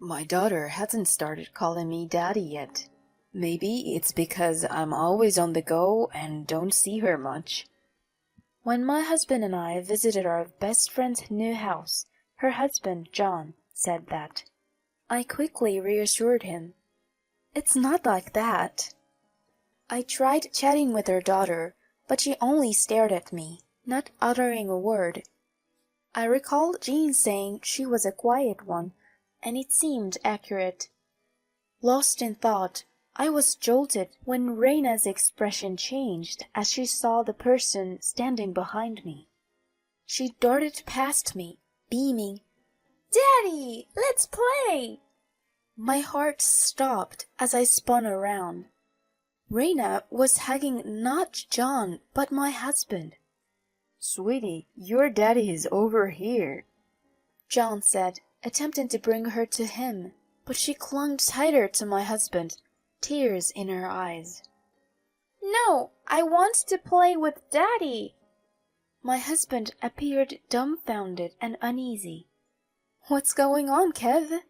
My daughter hasn't started calling me daddy yet. Maybe it's because I'm always on the go and don't see her much. When my husband and I visited our best friend's new house, her husband, John, said that. I quickly reassured him. It's not like that. I tried chatting with her daughter, but she only stared at me, not uttering a word. I recalled Jean saying she was a quiet one, and it seemed accurate. Lost in thought, I was jolted when Reina's expression changed as she saw the person standing behind me. She darted past me, beaming, "Daddy, let's play!" My heart stopped as I spun around. Reina was hugging not John, but my husband. Sweetie, your daddy is over here, John said, attempting to bring her to him, but she clung tighter to my husband, tears in her eyes. No, I want to play with Daddy. My husband appeared dumbfounded and uneasy. What's going on, Kev?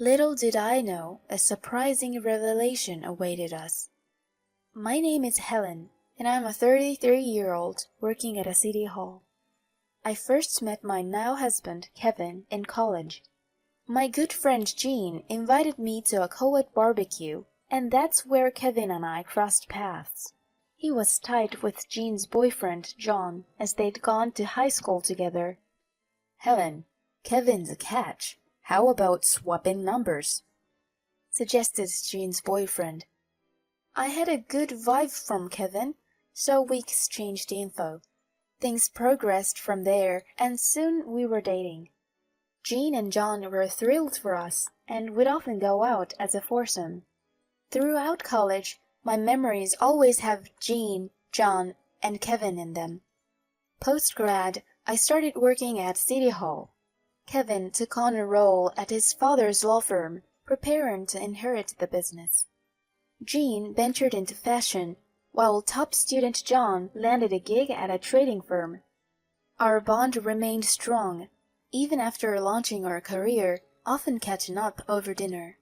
Little did I know a surprising revelation awaited us. My name is Helen, and I'm a 33-year-old working at a city hall. I first met my now husband, Kevin, in college. My good friend Jean invited me to a co-ed barbecue, and that's where Kevin and I crossed paths. He was tight with Jean's boyfriend, John, as they'd gone to high school together. Helen, Kevin's a catch. How about swapping numbers? Suggested Jean's boyfriend. I had a good vibe from Kevin, so we exchanged info. Things progressed from there, and soon we were dating. Jean and John were thrilled for us, and would often go out as a foursome. Throughout college, my memories always have Jean, John, and Kevin in them. Post-grad, I started working at City Hall. Kevin took on a role at his father's law firm, preparing to inherit the business. Jean ventured into fashion, while top student John landed a gig at a trading firm. Our bond remained strong, even after launching our career, often catching up over dinner.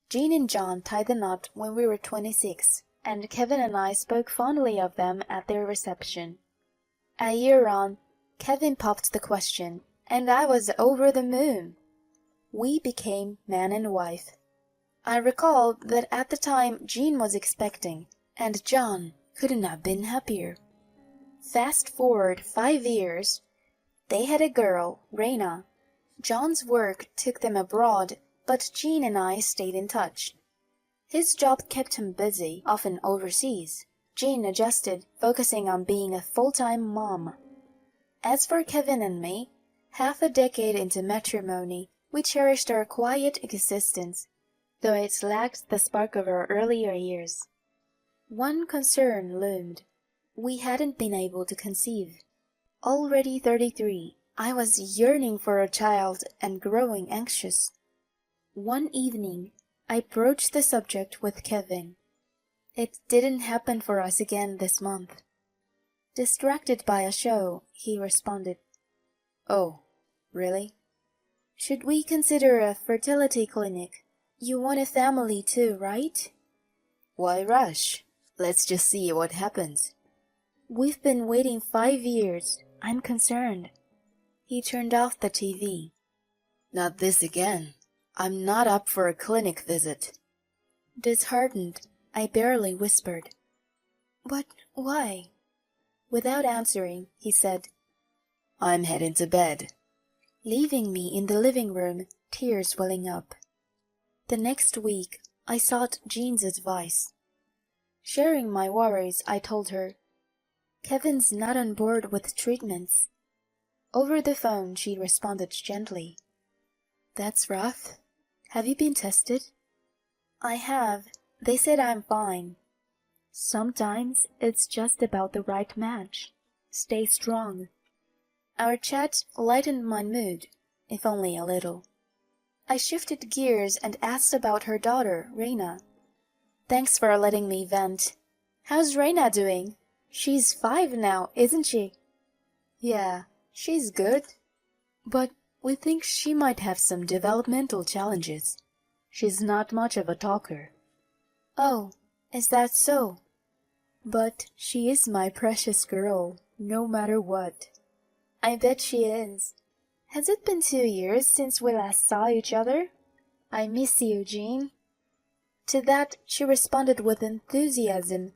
Jean and John tied the knot when we were 26, and Kevin and I spoke fondly of them at their reception. A year on, Kevin popped the question, and I was over the moon. We became man and wife. I recall that at the time Jean was expecting, and John couldn't have been happier. Fast forward 5 years, they had a girl, Reina. John's work took them abroad, but Jean and I stayed in touch. His job kept him busy, often overseas. Jean adjusted, focusing on being a full-time mom. As for Kevin and me, half a decade into matrimony, we cherished our quiet existence, though it lacked the spark of our earlier years. One concern loomed. We hadn't been able to conceive. Already 33, I was yearning for a child and growing anxious. One evening, I broached the subject with Kevin. It didn't happen for us again this month. Distracted by a show, he responded, Oh, really? Should we consider a fertility clinic? You want a family too, right? Why rush? Let's just see what happens. We've been waiting 5 years. I'm concerned. He turned off the TV. Not this again. I'm not up for a clinic visit. Disheartened, I barely whispered. But why? Without answering, he said, I'm heading to bed. Leaving me in the living room, tears welling up. The next week, I sought Jean's advice. Sharing my worries, I told her, Kevin's not on board with treatments. Over the phone, she responded gently. That's rough. Have you been tested? I have. They said I'm fine. Sometimes it's just about the right match. Stay strong. Our chat lightened my mood, if only a little. I shifted gears and asked about her daughter, Reina. Thanks for letting me vent. How's Reina doing? She's 5 now, isn't she? Yeah, she's good. But We think she might have some developmental challenges. She's not much of a talker. Oh, is that so? But she is my precious girl, no matter what. I bet she is. Has it been 2 years since we last saw each other? I miss you, Jean. To that she responded with enthusiasm.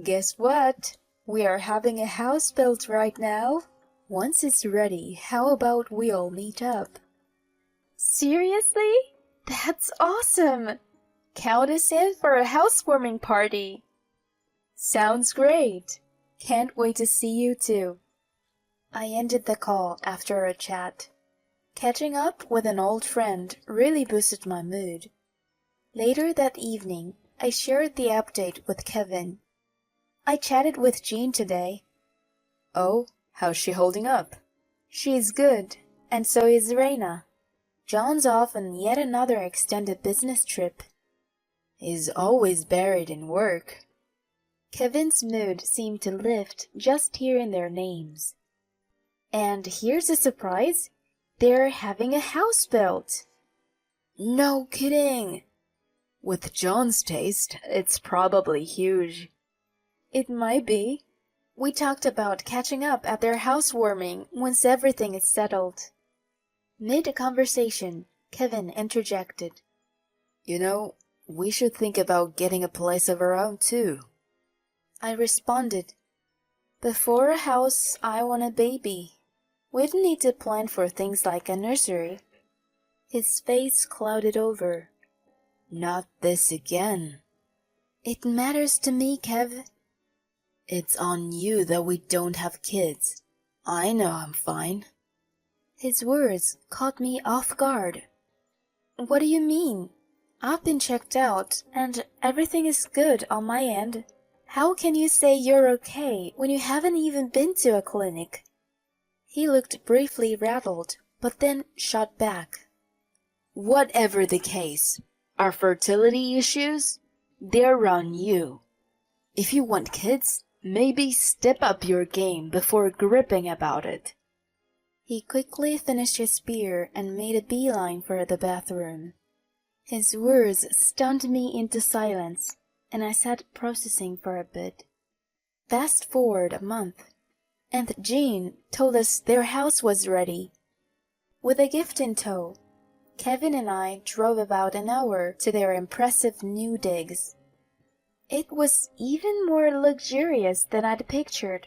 Guess what? We are having a house built right now. Once it's ready, how about we all meet up? Seriously? That's awesome! Count us in for a housewarming party. Sounds great. Can't wait to see you too. I ended the call after a chat. Catching up with an old friend really boosted my mood. Later that evening, I shared the update with Kevin. I chatted with Jean today. Oh, how's she holding up? She's good, and so is Reina. John's off on yet another extended business trip. He's always buried in work. Kevin's mood seemed to lift just hearing their names. And here's a surprise. They're having a house built. No kidding. With John's taste, it's probably huge. It might be. We talked about catching up at their housewarming once everything is settled. Mid-conversation, Kevin interjected. You know, we should think about getting a place of our own too. I responded, before a house, I want a baby. We'd need to plan for things like a nursery. His face clouded over. Not this again. It matters to me, Kev. It's on you that we don't have kids. I know I'm fine. His words caught me off guard. What do you mean? I've been checked out, and everything is good on my end. How can you say you're okay when you haven't even been to a clinic? He looked briefly rattled, but then shot back. Whatever the case, our fertility issues, they're on you. If you want kids, maybe step up your game before gripping about it. He quickly finished his beer and made a beeline for the bathroom. His words stunned me into silence, and I sat processing for a bit. Fast forward a month, and Jean told us their house was ready. With a gift in tow, Kevin and I drove about an hour to their impressive new digs. It was even more luxurious than I'd pictured,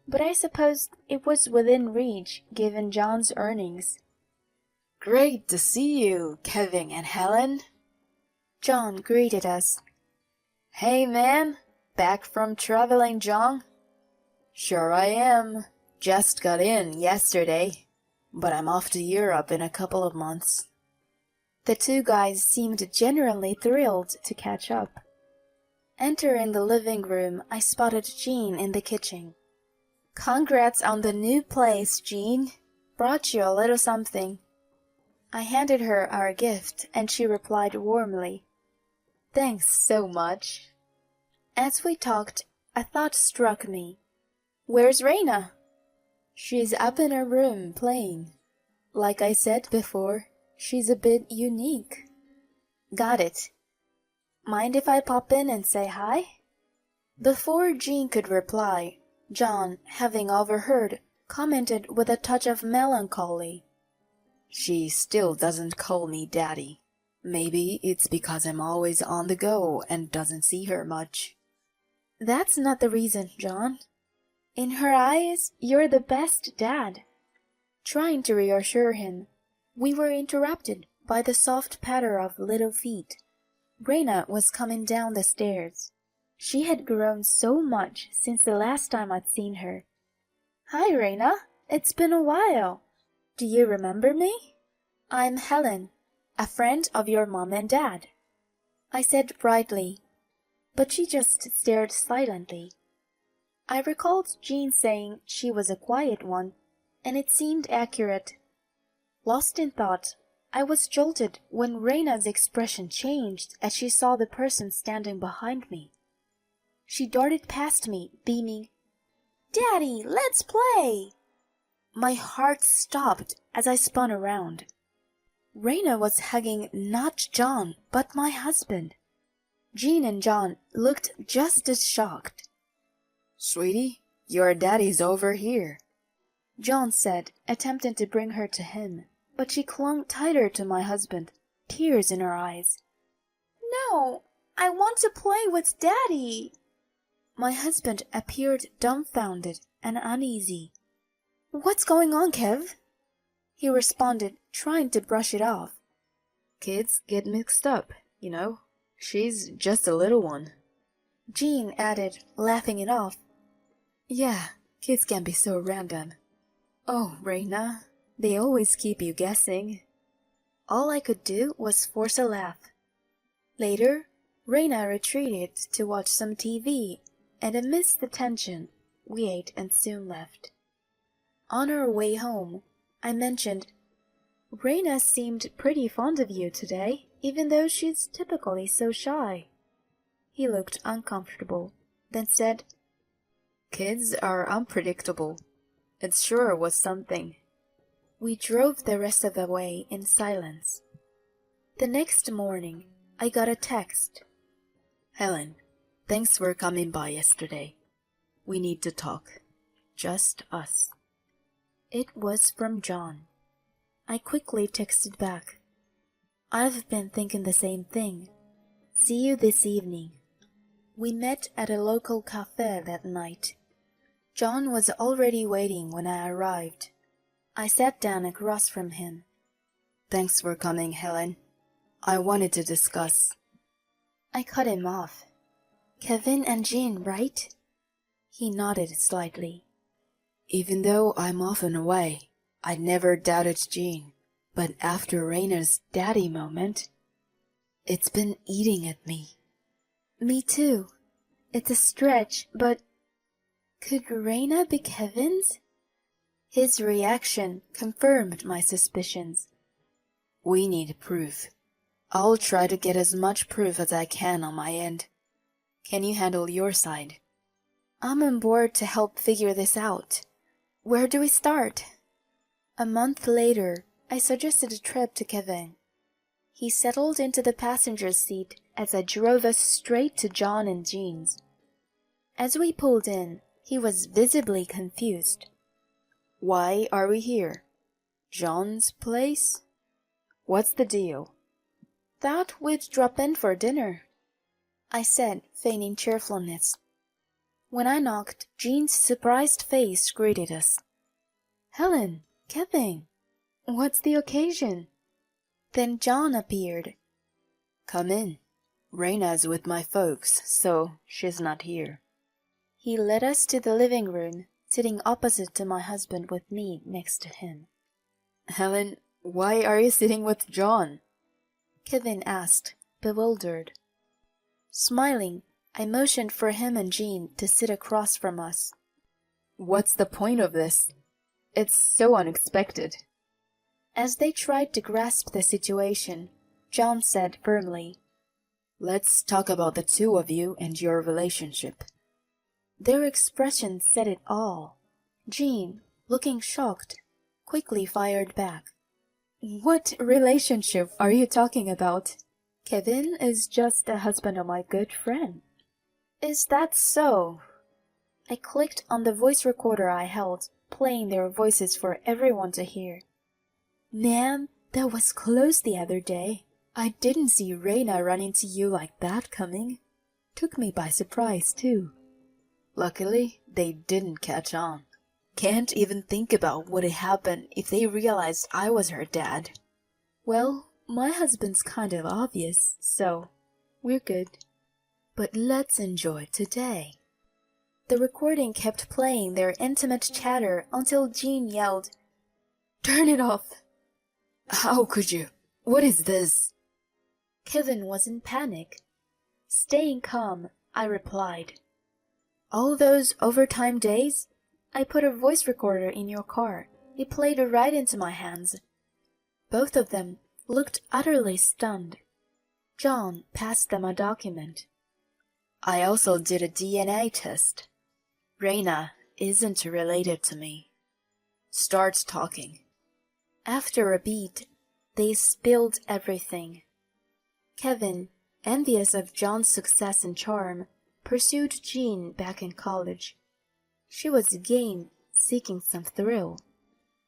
but I suppose it was within reach given John's earnings. Great to see you, Kevin and Helen. John greeted us. Hey man, back from traveling, John? Sure I am. Just got in yesterday, but I'm off to Europe in a couple of months. The two guys seemed genuinely thrilled to catch up. Entering the living room, I spotted Jean in the kitchen. Congrats on the new place, Jean. Brought you a little something. I handed her our gift, and she replied warmly, Thanks so much. As we talked, a thought struck me. Where's Reina? She's up in her room playing. Like I said before, she's a bit unique. Got it. Mind if I pop in and say hi? Before Jean could reply, John, having overheard, commented with a touch of melancholy. She still doesn't call me Daddy. Maybe it's because I'm always on the go and doesn't see her much. That's not the reason, John. In her eyes, you're the best dad. Trying to reassure him, we were interrupted by the soft patter of little feet. Reina was coming down the stairs. She had grown so much since the last time I'd seen her. Hi, Reina. It's been a while. Do you remember me? I'm Helen, a friend of your mom and dad. I said brightly, but she just stared silently. I recalled Jean saying she was a quiet one, and it seemed accurate. Lost in thought, I was jolted when Reina's expression changed as she saw the person standing behind me. She darted past me, beaming, Daddy, let's play! My heart stopped as I spun around. Raina was hugging not John, but my husband. Jean and John looked just as shocked. "Sweetie, your daddy's over here," John said, attempting to bring her to him, but she clung tighter to my husband, tears in her eyes. "No, I want to play with Daddy." My husband appeared dumbfounded and uneasy. "What's going on, Kev?" he responded, trying to brush it off. "Kids get mixed up, you know. She's just a little one." Jean added, laughing it off. "Yeah, kids can be so random. Oh, Reina, they always keep you guessing." All I could do was force a laugh. Later, Reina retreated to watch some TV, and amidst the tension, we ate and soon left. On our way home, I mentioned, "Reina seemed pretty fond of you today, even though she's typically so shy." He looked uncomfortable, then said, "Kids are unpredictable. It sure was something." We drove the rest of the way in silence. The next morning, I got a text. "Helen, thanks for coming by yesterday. We need to talk. Just us." It was from John. I quickly texted back, "I've been thinking the same thing. See you this evening." We met at a local cafe that night. John was already waiting when I arrived. I sat down across from him. "Thanks for coming, Helen. I wanted to discuss." I cut him off. "Kevin and Jean, right?" He nodded slightly. "Even though I'm often away, I never doubted Jean. But after Rainer's daddy moment, it's been eating at me." "Me too. It's a stretch, but could Raina be Kevin's?" His reaction confirmed my suspicions. "We need proof. I'll try to get as much proof as I can on my end. Can you handle your side?" "I'm on board to help figure this out. Where do we start?" A month later, I suggested a trip to Kevin. He settled into the passenger seat as I drove us straight to John and Jean's. As we pulled in, he was visibly confused. "Why are we here? John's place? What's the deal?" "Thought we'd drop in for dinner," I said, feigning cheerfulness. When I knocked, Jean's surprised face greeted us. "Helen, Kevin, what's the occasion?" Then John appeared. "Come in. Raina's with my folks, so she's not here." He led us to the living room, sitting opposite to my husband with me next to him. "Helen, why are you sitting with John?" Kevin asked, bewildered. Smiling, I motioned for him and Jean to sit across from us. "What's the point of this? It's so unexpected." As they tried to grasp the situation, John said firmly, "Let's talk about the two of you and your relationship." Their expression said it all. Jean, looking shocked, quickly fired back. "What relationship are you talking about? Kevin is just the husband of my good friend." "Is that so?" I clicked on the voice recorder I held, playing their voices for everyone to hear. "Man, that was close the other day. I didn't see Raina run into you like that coming. Took me by surprise, too." Luckily, they didn't catch on. Can't even think about what had happened if they realized I was her dad. "Well, my husband's kind of obvious, so we're good. But let's enjoy today." The recording kept playing their intimate chatter until Jean yelled, "Turn it off!" "How could you? What is this?" Kevin was in panic. Staying calm, I replied, "All those overtime days, I put a voice recorder in your car. It played right into my hands." Both of them looked utterly stunned. John passed them a document. "I also did a DNA test. Raina isn't related to me." Start talking. After a beat, they spilled everything. Kevin, envious of John's success and charm, pursued Jean back in college. She was game, seeking some thrill.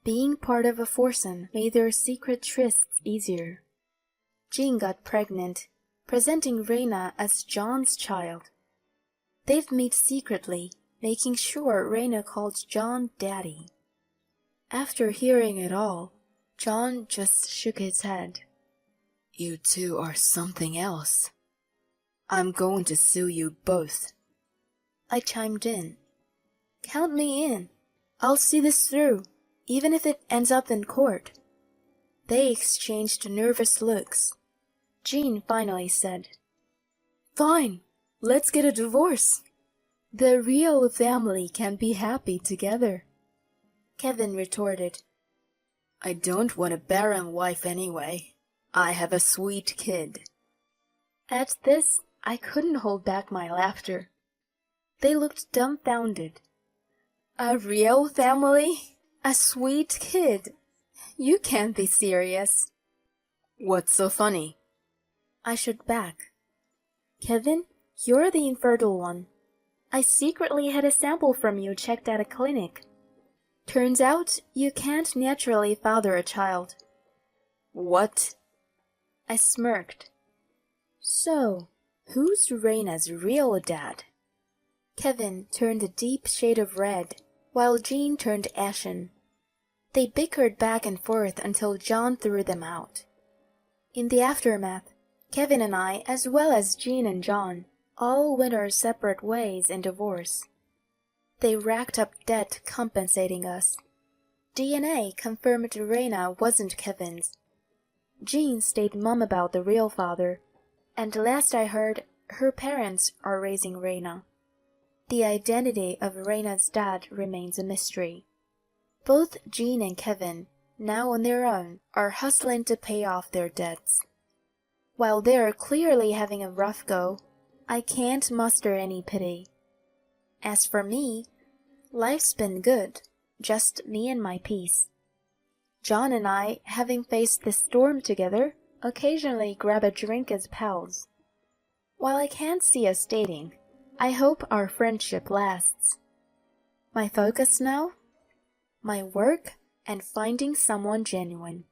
Being part of a foursome made their secret trysts easier. Jean got pregnant, presenting Reina as John's child. They'd meet secretly, making sure Reina called John Daddy. After hearing it all, John just shook his head. You two are something else. I'm going to sue you both. I chimed in. Count me in. I'll see this through, even if it ends up in court. They exchanged nervous looks. Jean finally said, Fine, let's get a divorce. The real family can be happy together. Kevin retorted, I don't want a barren wife anyway. I have a sweet kid. At this, I couldn't hold back my laughter. They looked dumbfounded. A real family? A sweet kid? You can't be serious. What's so funny? I shook back. Kevin, you're the infertile one. I secretly had a sample from you checked at a clinic. Turns out you can't naturally father a child. What? I smirked. So, who's Reina's real dad? Kevin turned a deep shade of red, while Jean turned ashen. They bickered back and forth until John threw them out. In the aftermath, Kevin and I, as well as Jean and John, all went our separate ways in divorce. They racked up debt compensating us. DNA confirmed Reina wasn't Kevin's. Jean stayed mum about the real father, and last I heard, her parents are raising Reina. The identity of Reina's dad remains a mystery. Both Jean and Kevin, now on their own, are hustling to pay off their debts. While they're clearly having a rough go, I can't muster any pity. As for me, life's been good, just me and my peace. John and I, having faced the storm together, occasionally grab a drink as pals. While I can't see us dating, I hope our friendship lasts. My focus now? My work and finding someone genuine.